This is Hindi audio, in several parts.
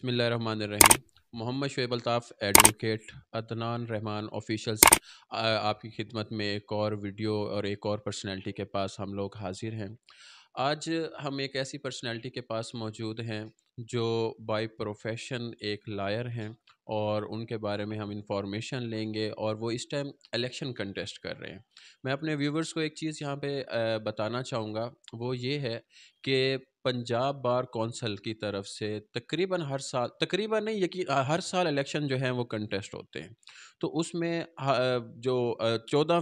बिस्मिल्लाहिर्रहमानिर्रहीम। मोहम्मद शुएब अल्ताफ़ एडवोकेट, अदनान रहमान ऑफिशियल्स आपकी खिदमत में एक और वीडियो और एक और पर्सनैलिटी के पास हम लोग हाजिर हैं। आज हम एक ऐसी पर्सनैलिटी के पास मौजूद हैं जो बाय प्रोफेशन एक लायर हैं और उनके बारे में हम इंफॉर्मेशन लेंगे और वो इस टाइम इलेक्शन कंटेस्ट कर रहे हैं। मैं अपने व्यूवर्स को एक चीज़ यहाँ पे बताना चाहूँगा, वो ये है कि पंजाब बार कौंसल की तरफ से तकरीबन हर साल, तकरीबन नहीं यकीन हर साल इलेक्शन जो हैं वो कंटेस्ट होते हैं। तो उसमें जो 14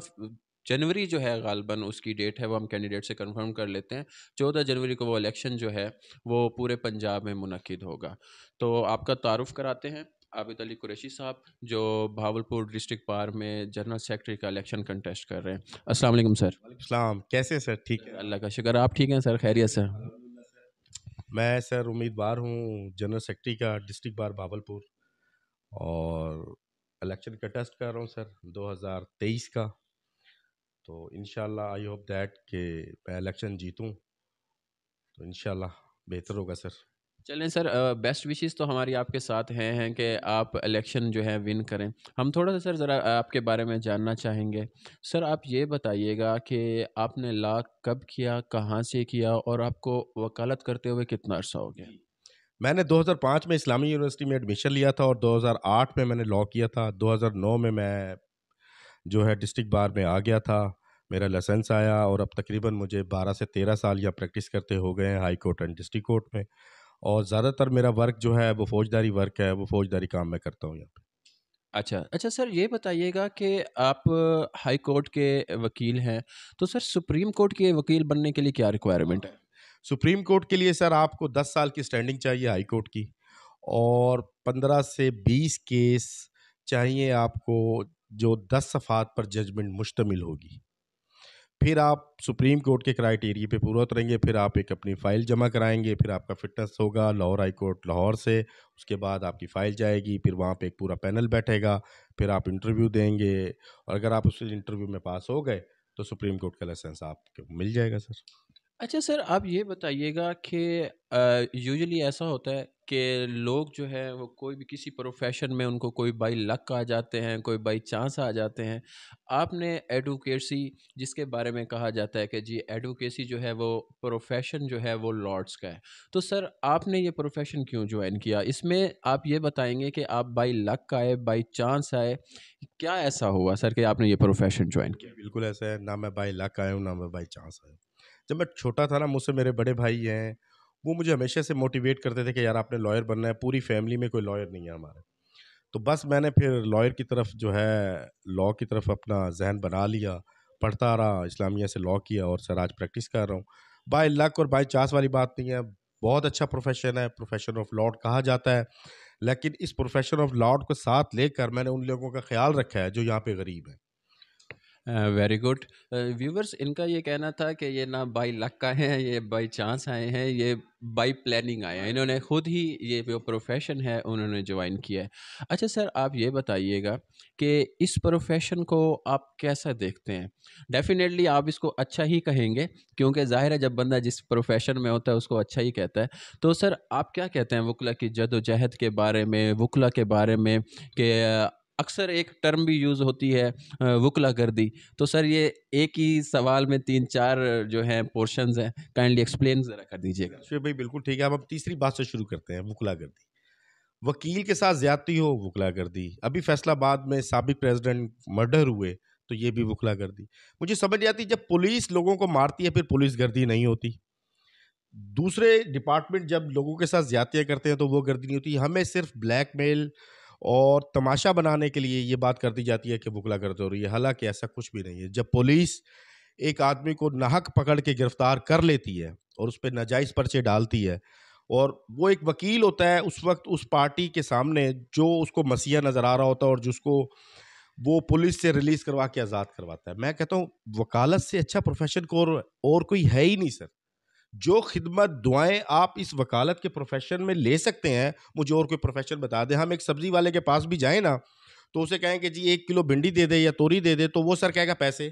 जनवरी जो है गालिबन उसकी डेट है, वो हम कैंडिडेट से कंफर्म कर लेते हैं। 14 जनवरी को वो इलेक्शन जो है वो पूरे पंजाब में मुनक्किद होगा। तो आपका तारुफ़ कराते हैं आबिद अली कुरैशी साहब, जो भावलपुर डिस्ट्रिक्ट बार में जनरल सेक्रेटरी का इलेक्शन कंटेस्ट कर रहे हैं। अस्सलाम वालेकुम सर। सलाम, कैसे हैं सर? ठीक है। अल्लाह का शुक्र, आप ठीक हैं सर? खैरियत से? अल्हम्दुलिल्लाह सर। मैं सर उम्मीदवार हूँ जनरल सेक्रेटरी का डिस्ट्रिक्ट बार भावलपुर, और इलेक्शन कंटेस्ट कर रहा हूँ सर 2023 का। तो इंशाल्लाह आई होप दैट कि मैं इलेक्शन जीतूँ, तो इंशाल्लाह बेहतर होगा सर। चलें सर, बेस्ट विशेस तो हमारी आपके साथ हैं कि आप इलेक्शन जो है विन करें। हम थोड़ा सा सर ज़रा आपके बारे में जानना चाहेंगे। सर आप ये बताइएगा कि आपने लॉ कब किया, कहाँ से किया और आपको वकालत करते हुए कितना अरसा हो गया? मैंने 2005 में इस्लामी यूनिवर्सिटी में एडमिशन लिया था और 2008 में मैंने लॉ किया था। 2009 में मैं जो है डिस्ट्रिक्ट बार में आ गया था, मेरा लाइसेंस आया और अब तकरीबन मुझे 12 से 13 साल यहाँ प्रैक्टिस करते हो गए हैं high court and district court में। और ज़्यादातर मेरा वर्क जो है वो फ़ौजदारी वर्क है, वो फ़ौजदारी काम मैं करता हूँ यहाँ पे। अच्छा, अच्छा सर ये बताइएगा कि आप हाई कोर्ट के वकील हैं, तो सर सुप्रीम कोर्ट के वकील बनने के लिए क्या रिक्वायरमेंट है? सुप्रीम कोर्ट के लिए सर आपको 10 साल की स्टैंडिंग चाहिए हाई कोर्ट की, और 15 से 20 केस चाहिए आपको, जो 10 सफ़ात पर जजमेंट मुश्तमिल होगी। फिर आप सुप्रीम कोर्ट के क्राइटेरिया पे पूरा उतरेंगे, फिर आप एक अपनी फ़ाइल जमा कराएँगे, फिर आपका फ़िटनेस होगा लाहौर हाई कोर्ट लाहौर से, उसके बाद आपकी फ़ाइल जाएगी, फिर वहाँ पे एक पूरा पैनल बैठेगा, फिर आप इंटरव्यू देंगे, और अगर आप उस इंटरव्यू में पास हो गए, तो सुप्रीम कोर्ट का लाइसेंस आपको मिल जाएगा सर। अच्छा सर, आप ये बताइएगा कि यूजुअली ऐसा होता है कि लोग जो है वो कोई भी किसी प्रोफेशन में उनको कोई बाई लक आ जाते हैं, कोई बाई चांस आ जाते हैं। आपने एडवोकेसी, जिसके बारे में कहा जाता है कि जी एडवोकेसी जो है वो प्रोफेशन जो है वो लॉर्ड्स का है। तो सर आपने ये प्रोफेशन क्यों ज्वाइन किया? इसमें आप ये बताएंगे कि आप बाई लक आए, बाई चांस आए, क्या ऐसा हुआ सर कि आपने ये प्रोफेशन ज्वाइन जी, किया? बिल्कुल ऐसा है, ना मैं बाय लक आया हूँ, ना मैं बाय चांस आया हूँ। जब मैं छोटा था ना, मुझसे मेरे बड़े भाई हैं, वो मुझे हमेशा से मोटिवेट करते थे कि यार आपने लॉयर बनना है, पूरी फैमिली में कोई लॉयर नहीं है हमारे। तो बस मैंने फिर लॉयर की तरफ जो है, लॉ की तरफ अपना ज़हन बना लिया, पढ़ता रहा, इस्लामिया से लॉ किया और सर आज प्रैक्टिस कर रहा हूँ। बाय लक और बाय चांस वाली बात नहीं है, बहुत अच्छा प्रोफ़ेशन है, प्रोफ़ेशन ऑफ लॉ कहा जाता है। लेकिन इस प्रोफ़ेशन ऑफ लॉ को साथ लेकर मैंने उन लोगों का ख़्याल रखा है जो यहाँ पे गरीब हैं। Very good. व्यूवर्स, इनका ये कहना था कि ये ना बाई लक आए हैं, ये बाई चांस आए हैं, ये बाई प्लानिंग आए हैं। इन्होंने खुद ही ये जो प्रोफेशन है उन्होंने ज्वाइन किया है। अच्छा सर आप ये बताइएगा कि इस प्रोफेशन को आप कैसा देखते हैं? डेफिनेटली आप इसको अच्छा ही कहेंगे, क्योंकि ज़ाहिर है जब बंदा जिस प्रोफेशन में होता है उसको अच्छा ही कहता है। तो सर आप क्या कहते हैं वकला की जद्दोजहद के बारे में, वकला के बारे में कि अक्सर एक टर्म भी यूज़ होती है वकलागर्दी। तो सर ये एक ही सवाल में 3-4 जो हैं पोर्शंस हैं, काइंडली एक्सप्लेन ज़रा कर दीजिएगा। शुएब भाई बिल्कुल ठीक है। अब हम तीसरी बात से शुरू करते हैं, वकुलागर्दी। वकील के साथ ज़्यादती हो, वकुलागर्दी। अभी फैसलाबाद में साबिक प्रेसिडेंट मर्डर हुए, तो ये भी वकुलागर्दी। मुझे समझ नहीं आती, जब पुलिस लोगों को मारती है फिर पुलिस गर्दी नहीं होती। दूसरे डिपार्टमेंट जब लोगों के साथ ज़्यादतियाँ करते हैं तो वो गर्दी नहीं होती। हमें सिर्फ ब्लैकमेल और तमाशा बनाने के लिए ये बात कर दी जाती है कि वकुलागर्दी हो रही है, हालाँकि ऐसा कुछ भी नहीं है। जब पुलिस एक आदमी को नाहक पकड़ के गिरफ्तार कर लेती है और उस पे नाजायज़ पर्चे डालती है, और वो एक वकील होता है उस वक्त उस पार्टी के सामने जो उसको मसीहा नज़र आ रहा होता है और जिसको वो पुलिस से रिलीज़ करवा के आज़ाद करवाता है। मैं कहता हूँ वकालत से अच्छा प्रोफ़ेशन को और कोई है ही नहीं सर। जो खिदमत दुआएँ आप इस वकालत के प्रोफ़ेशन में ले सकते हैं, मुझे और कोई प्रोफ़ेशन बता दें। हम एक सब्ज़ी वाले के पास भी जाएँ ना, तो उसे कहें कि जी 1 किलो भिंडी दे दे या तोरी दे दे, तो वो सर कहेगा पैसे।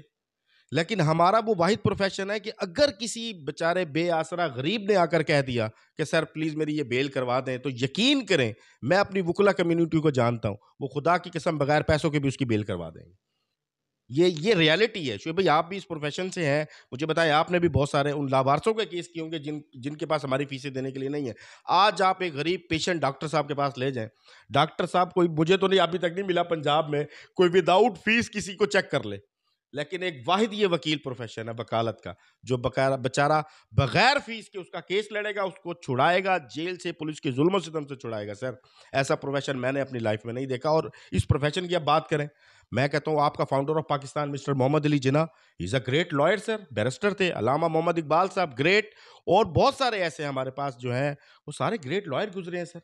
लेकिन हमारा वो वाहिद प्रोफेशन है कि अगर किसी बेचारे बेआसरा गरीब ने आकर कह दिया कि सर प्लीज मेरी ये बेल करवा दें, तो यकीन करें मैं अपनी वकुला कम्युनिटी को जानता हूं, वो खुदा की कसम बगैर पैसों के भी उसकी बेल करवा देंगे। ये रियलिटी है। शोएब भाई, आप भी इस प्रोफेशन से हैं, मुझे बताएं, आपने भी बहुत सारे उन लावारसों के केस किए होंगे जिनके पास हमारी फीसें देने के लिए नहीं है। आज आप एक गरीब पेशेंट डॉक्टर साहब के पास ले जाएं, डॉक्टर साहब, कोई मुझे तो नहीं अभी तक नहीं मिला पंजाब में कोई विदाउट फीस किसी को चेक कर ले। लेकिन एक वाहिद ये वकील प्रोफेशन है वकालत का, जो बकारा बेचारा बगैर फीस के उसका केस लड़ेगा, उसको छुड़ाएगा जेल से, पुलिस के जुल्म सितम से छुड़ाएगा। सर, ऐसा प्रोफेशन मैंने अपनी लाइफ में नहीं देखा। और इस प्रोफेशन की आप बात करें, मैं कहता हूँ आपका founder of Pakistan mister Mohammad Ali Jinnah, is a great lawyer sir, barrister थे। अलामा मोहम्मद इकबाल साहब ग्रेट, और बहुत सारे ऐसे हमारे पास जो हैं वो सारे ग्रेट लॉयर गुजरे हैं सर।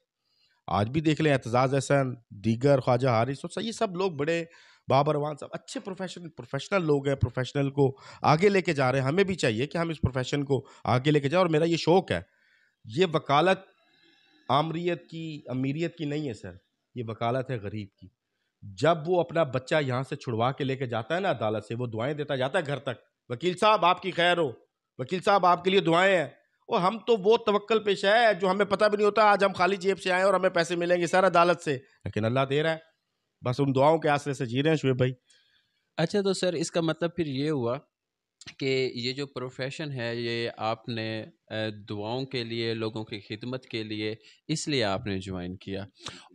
आज भी देख लें, एतजाज हसन, दीगर, ख्वाजा हारिस, और ये सब लोग बड़े, बाबर अवान साहब, अच्छे प्रोफेशनल लोग हैं, प्रोफेशनल को आगे लेके जा रहे हैं। हमें भी चाहिए कि हम इस प्रोफेशन को आगे लेके जाए। और मेरा ये शौक है, ये वकालत आमरीत की अमीरियत की नहीं है सर, ये वकालत है गरीब की। जब वो अपना बच्चा यहाँ से छुड़वा के लेके जाता है ना अदालत से, वो दुआएं देता जाता है घर तक, वकील साहब आपकी खैर हो, वकील साहब आपके लिए दुआएं हैं। और हम तो वो तवक्कल पेशा है जो हमें पता भी नहीं होता आज हम खाली जेब से आए और हमें पैसे मिलेंगे सर अदालत से, लेकिन अल्लाह दे रहा है, बस उन दुआओं के आसरे से जी रहे हैं शुएब भाई। अच्छा, तो सर इसका मतलब फिर ये हुआ कि ये जो प्रोफेशन है ये आपने दुआओं के लिए, लोगों की खिदमत के लिए, इसलिए आपने ज्वाइन किया।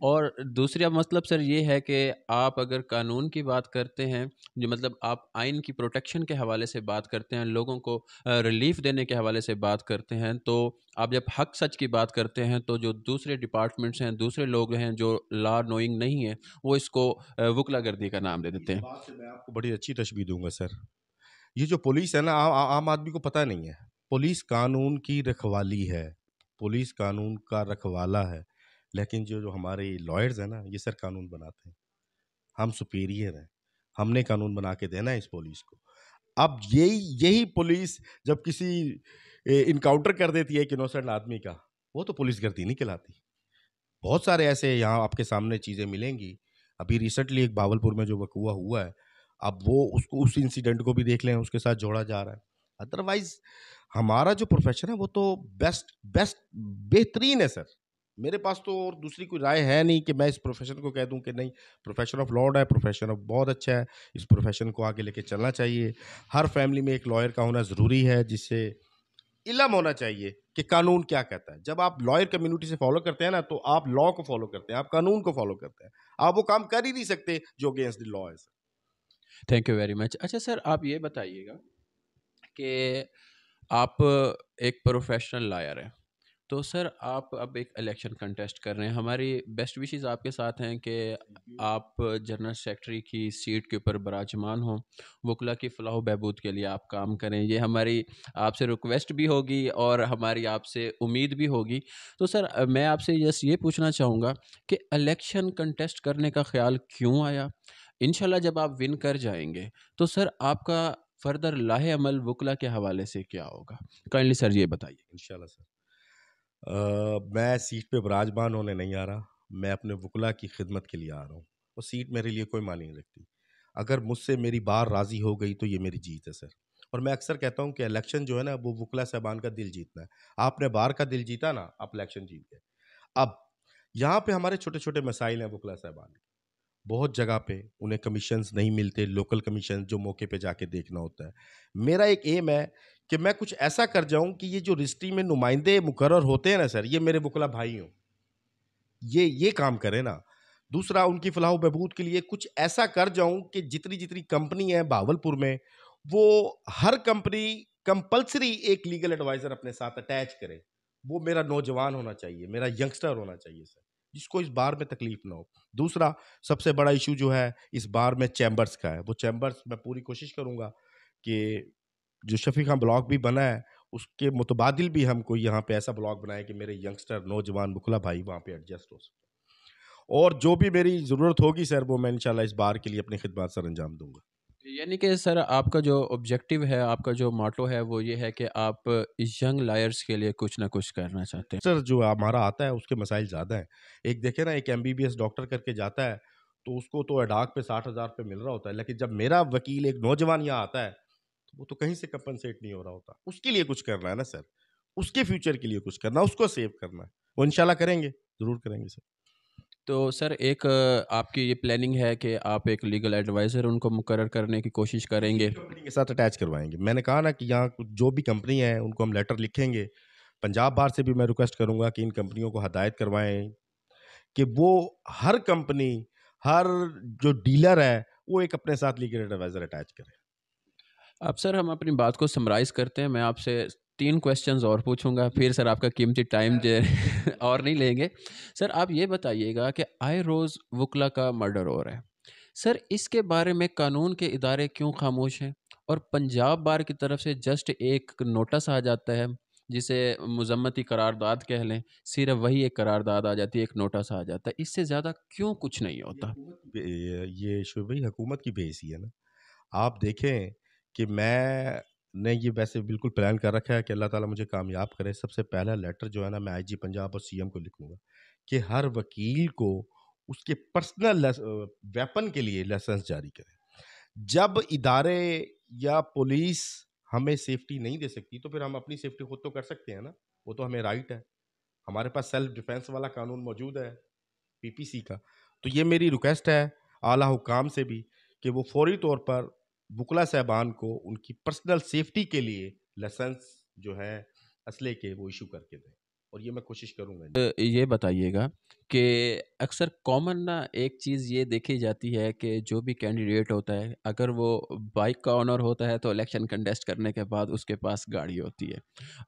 और दूसरा मतलब सर ये है कि आप अगर कानून की बात करते हैं, जो मतलब आप आइन की प्रोटेक्शन के हवाले से बात करते हैं, लोगों को रिलीफ देने के हवाले से बात करते हैं, तो आप जब हक सच की बात करते हैं तो जो दूसरे डिपार्टमेंट्स हैं, दूसरे लोग हैं जो लॉ नोइंग नहीं है, वो इसको वकलागर्दी का नाम दे देते इस हैं। बात से मैं आपको बड़ी अच्छी तशबीह दूंगा सर। ये जो पुलिस है ना, आम आदमी को पता नहीं है, पुलिस कानून की रखवाली है, पुलिस कानून का रखवाला है। लेकिन जो जो हमारे लॉयर्स हैं ना, ये सर कानून बनाते हैं, हम सुपीरियर हैं, हमने कानून बना के देना है इस पुलिस को। अब यही यही पुलिस जब किसी इनकाउंटर कर देती है एक इनोसेंट आदमी का, वो तो पुलिस गर्दी नहीं कहलाती। बहुत सारे ऐसे यहाँ आपके सामने चीज़ें मिलेंगी। अभी रिसेंटली एक बावलपुर में जो वक़ूआ हुआ है, अब वो उसको उस इंसिडेंट को भी देख लें, उसके साथ जोड़ा जा रहा है। अदरवाइज़ हमारा जो प्रोफ़ेशन है वो तो बेस्ट बेस्ट बेहतरीन है सर। मेरे पास तो और दूसरी कोई राय है नहीं कि मैं इस प्रोफ़ेशन को कह दूँ कि नहीं, प्रोफ़ेशन ऑफ लॉ है, प्रोफ़ेशन ऑफ बहुत अच्छा है, इस प्रोफ़ेशन को आगे लेके चलना चाहिए। हर फ़ैमिली में एक लॉयर का होना ज़रूरी है, जिससे इल्म होना चाहिए कि कानून क्या कहता है। जब आप लॉयर कम्युनिटी से फॉलो करते हैं ना, तो आप लॉ को फॉलो करते हैं, आप कानून को फॉलो करते हैं। आप वो काम कर ही नहीं सकते जो अगेंस्ट द लॉ है। Thank you very much. अच्छा सर, आप ये बताइएगा कि आप एक प्रोफेशनल लायर हैं, तो सर आप अब एक इलेक्शन कंटेस्ट कर रहे हैं। हमारी बेस्ट विशेस आपके साथ हैं कि आप जनरल सेक्रेटरी की सीट के ऊपर बराजमान हों, वकला की फ़लाह बहबूद के लिए आप काम करें। ये हमारी आपसे रिक्वेस्ट भी होगी और हमारी आपसे उम्मीद भी होगी। तो सर मैं आपसे जस्ट ये पूछना चाहूँगा कि इलेक्शन कंटेस्ट करने का ख़्याल क्यों आया? इंशाल्लाह जब आप विन कर जाएँगे, तो सर आपका फ़र्दर लाहे अमल वकला के हवाले से क्या होगा? काइंडली सर ये बताइए। इंशाल्लाह सर। मैं सीट पे विराजमान होने नहीं आ रहा, मैं अपने वकला की खिदमत के लिए आ रहा हूँ। वो सीट मेरे लिए कोई मायने नहीं रखती। अगर मुझसे मेरी बार राज़ी हो गई तो ये मेरी जीत है सर। और मैं अक्सर कहता हूँ कि इलेक्शन जो है ना, वो वकला साहबान का दिल जीतना है। आपने बार का दिल जीता ना, आप इलेक्शन जीत गए। अब यहाँ पे हमारे छोटे-छोटे मसाइल हैं वकला साहबान के। बहुत जगह पे उन्हें कमीशंस नहीं मिलते, लोकल कमीशन जो मौके पे जाके देखना होता है। मेरा एक एम है कि मैं कुछ ऐसा कर जाऊँ कि ये जो रजिस्ट्री में नुमाइंदे मुकर्रर होते हैं ना सर, ये मेरे वकला भाई हों। ये काम करें ना। दूसरा, उनकी फलाह बहबूद के लिए कुछ ऐसा कर जाऊँ कि जितनी-जितनी कंपनी है भावलपुर में, वो हर कंपनी कंपल्सरी एक लीगल एडवाइज़र अपने साथ अटैच करे। वो मेरा नौजवान होना चाहिए, मेरा यंगस्टर होना चाहिए सर, जिसको इस बार में तकलीफ़ ना हो। दूसरा, सबसे बड़ा इश्यू जो है इस बार में चैम्बर्स का है। वो चैम्बर्स मैं पूरी कोशिश करूँगा कि जो शफ़ी खान ब्लॉक भी बना है, उसके मुतबादिल भी हम कोई यहाँ पे ऐसा ब्लॉक बनाएँ कि मेरे यंगस्टर, नौजवान बुखला भाई वहाँ पे एडजस्ट हो सकें। और जो भी मेरी ज़रूरत होगी सर, वो मैं इंशाल्लाह इस बार के लिए अपनी खिदमत सर अंजाम दूँगा। यानी कि सर आपका जो ऑब्जेक्टिव है, आपका जो मोटो है वो ये है कि आप यंग लायर्स के लिए कुछ ना कुछ करना चाहते हैं। सर जो हमारा आता है उसके मसाइल ज़्यादा हैं। एक देखें ना, एक एमबीबीएस डॉक्टर करके जाता है, तो उसको तो एडाक पे 60,000 रुपए मिल रहा होता है, लेकिन जब मेरा वकील एक नौजवान यहाँ आता है, वो तो कहीं से कंपनसेट नहीं हो रहा होता। उसके लिए कुछ करना है ना सर, उसके फ्यूचर के लिए कुछ करना है, उसको सेव करना है। वो इंशाल्लाह करेंगे, ज़रूर करेंगे सर। तो सर एक आपकी ये प्लानिंग है कि आप एक लीगल एडवाइज़र उनको मुकर्रर करने की कोशिश किसी भी करेंगे? कंपनी के साथ अटैच करवाएँगे। मैंने कहा ना कि यहाँ कुछ जो भी कंपनी है, उनको हम लेटर लिखेंगे। पंजाब बार से भी मैं रिक्वेस्ट करूँगा कि इन कंपनियों को हदायत करवाएँ कि वो हर कंपनी, हर जो डीलर है, वो एक अपने साथ लीगल एडवाइज़र अटैच करे। अब सर हम अपनी बात को समराइज़ करते हैं। मैं आपसे 3 क्वेश्चन्स और पूछूँगा, फिर सर आपका कीमती टाइम जो है और नहीं लेंगे। सर आप ये बताइएगा कि आए रोज़ वुकला का मर्डर हो रहा है। सर इसके बारे में कानून के इदारे क्यों खामोश हैं? और पंजाब बार की तरफ से जस्ट एक नोटिस आ जाता है, जिसे मज़म्मती करारदाद कह लें, सिर्फ़ वही एक करारदाद आ जाती है, एक नोटिस आ जाता है। इससे ज़्यादा क्यों कुछ नहीं ये होता? हुकूमत की ये शोएब भाई हुकूमत की बेइज़्ज़ती है ना। आप देखें कि मैंने ये वैसे बिल्कुल प्लान कर रखा है कि अल्लाह ताला मुझे कामयाब करे। सबसे पहला लेटर जो है ना मैं आईजी पंजाब और सीएम को लिखूँगा कि हर वकील को उसके पर्सनल वेपन के लिए लाइसेंस जारी करें। जब इदारे या पुलिस हमें सेफ्टी नहीं दे सकती, तो फिर हम अपनी सेफ्टी खुद तो कर सकते हैं ना। वो तो हमें राइट है। हमारे पास सेल्फ डिफेंस वाला कानून मौजूद है, पीपीसी का। तो ये मेरी रिक्वेस्ट है आला हुकाम से भी कि वो फौरी तौर पर वुकला साहबान को उनकी पर्सनल सेफ्टी के लिए लाइसेंस जो है असले के वो इशू करके दें, और ये मैं कोशिश करूँगा। ये बताइएगा कि अक्सर कॉमन ना एक चीज़ ये देखी जाती है कि जो भी कैंडिडेट होता है, अगर वो बाइक का ओनर होता है तो इलेक्शन कंटेस्ट करने के बाद उसके पास गाड़ी होती है।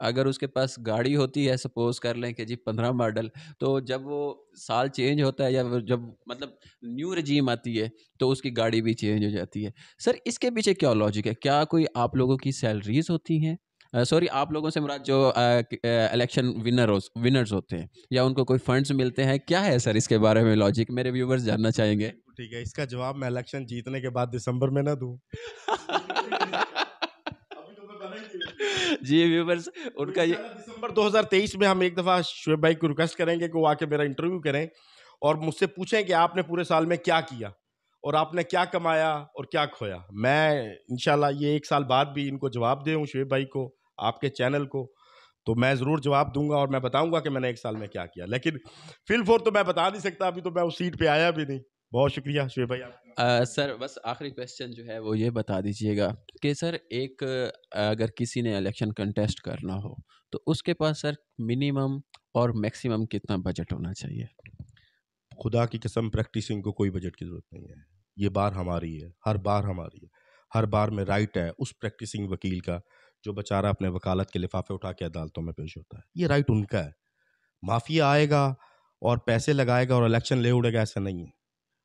अगर उसके पास गाड़ी होती है, सपोज़ कर लें कि जी 15 मॉडल, तो जब वो साल चेंज होता है या वो जब मतलब न्यू रजीम आती है तो उसकी गाड़ी भी चेंज हो जाती है। सर इसके पीछे क्या लॉजिक है? क्या कोई आप लोगों की सैलरीज़ होती हैं? सॉरी, आप लोगों से मुराद जो इलेक्शन विनर्स होते हैं, या उनको कोई फंड्स मिलते हैं, क्या है सर इसके बारे में लॉजिक? मेरे व्यूवर्स जानना चाहेंगे। बिल्कुल ठीक है, इसका जवाब मैं इलेक्शन जीतने के बाद दिसंबर में ना दूं। अभी तो मैं बना ही नहीं हूँ। जी व्यूवर्स, तो उनका ये इंशाल्लाह दिसंबर 2023 में हम एक दफ़ा शुएब भाई को रिक्वेस्ट करेंगे कि वो आके मेरा इंटरव्यू करें और मुझसे पूछें कि आपने पूरे साल में क्या किया और आपने क्या कमाया और क्या खोया। मैं इंशाल्लाह ये 1 साल बाद भी इनको जवाब दूँ शुएब भाई को, आपके चैनल को, तो मैं ज़रूर जवाब दूँगा और मैं बताऊँगा कि मैंने 1 साल में क्या किया। लेकिन फ़िल-फ़ोर तो मैं बता नहीं सकता, अभी तो मैं उस सीट पे आया भी नहीं। बहुत शुक्रिया शुएब भाई आपका। सर बस आखिरी क्वेश्चन जो है वो ये बता दीजिएगा कि सर एक अगर किसी ने इलेक्शन कंटेस्ट करना हो तो उसके पास सर मिनिमम और मैक्सिमम कितना बजट होना चाहिए? खुदा की कसम प्रैक्टिसिंग को कोई बजट की ज़रूरत नहीं है। ये बार हमारी है, हर बार हमारी है। हर बार में राइट है उस प्रैक्टिसिंग वकील का जो बेचारा अपने वकालत के लिफाफे उठा के अदालतों में पेश होता है। ये राइट उनका है। माफिया आएगा और पैसे लगाएगा और इलेक्शन ले उड़ेगा, ऐसा नहीं है।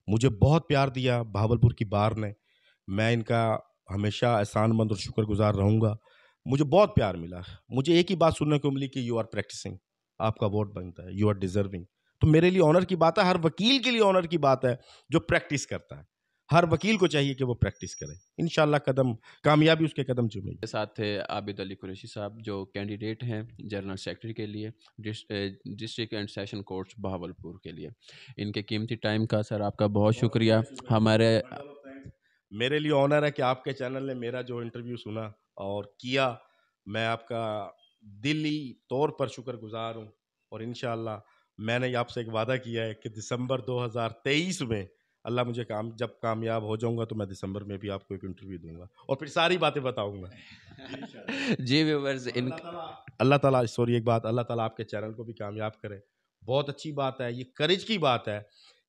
मुझे बहुत प्यार दिया बहावलपुर की बार ने। मैं इनका हमेशा एहसानमंद और शुक्रगुज़ार रहूँगा। मुझे बहुत प्यार मिला। मुझे एक ही बात सुनने को मिली कि यू आर प्रैक्टिसिंग, आपका वोट बनता है, यू आर डिज़र्विंग। तो मेरे लिए ऑनर की बात है, हर वकील के लिए ऑनर की बात है जो प्रैक्टिस करता है। हर वकील को चाहिए कि वो प्रैक्टिस करे। इंशाल्लाह कदम कामयाबी उसके कदम चूमेगी। के साथ थे आबिद अली कुरैशी साहब, जो कैंडिडेट हैं जनरल सेक्रेटरी के लिए district and session courts Bahawalpur के लिए। इनके कीमती टाइम का सर आपका बहुत बहुत शुक्रिया। शुक्रिया शुक्र भाई, हमारे बंडल ऑफ थैंक्स। मेरे लिए ऑनर है कि आपके चैनल ने मेरा जो इंटरव्यू सुना और किया। मैं आपका दिली तौर पर शुक्रगुजार हूँ और इंशाल्लाह मैंने आपसे एक वादा किया है कि दिसंबर 2023 में अल्लाह मुझे जब कामयाब हो जाऊंगा तो मैं दिसंबर में भी आपको एक इंटरव्यू दूंगा और फिर सारी बातें बताऊंगा इंशाल्लाह। जी व्यूवर्स और इन अल्लाह ताला सॉरी एक बात, अल्लाह ताला आपके चैनल को भी कामयाब करे। बहुत अच्छी बात है, ये करेज की बात है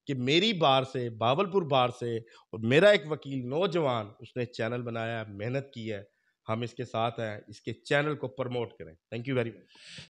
कि मेरी बार से, बावलपुर बार से, और मेरा एक वकील नौजवान उसने चैनल बनाया है, मेहनत की है। हम इसके साथ हैं, इसके चैनल को प्रमोट करें। Thank you very much.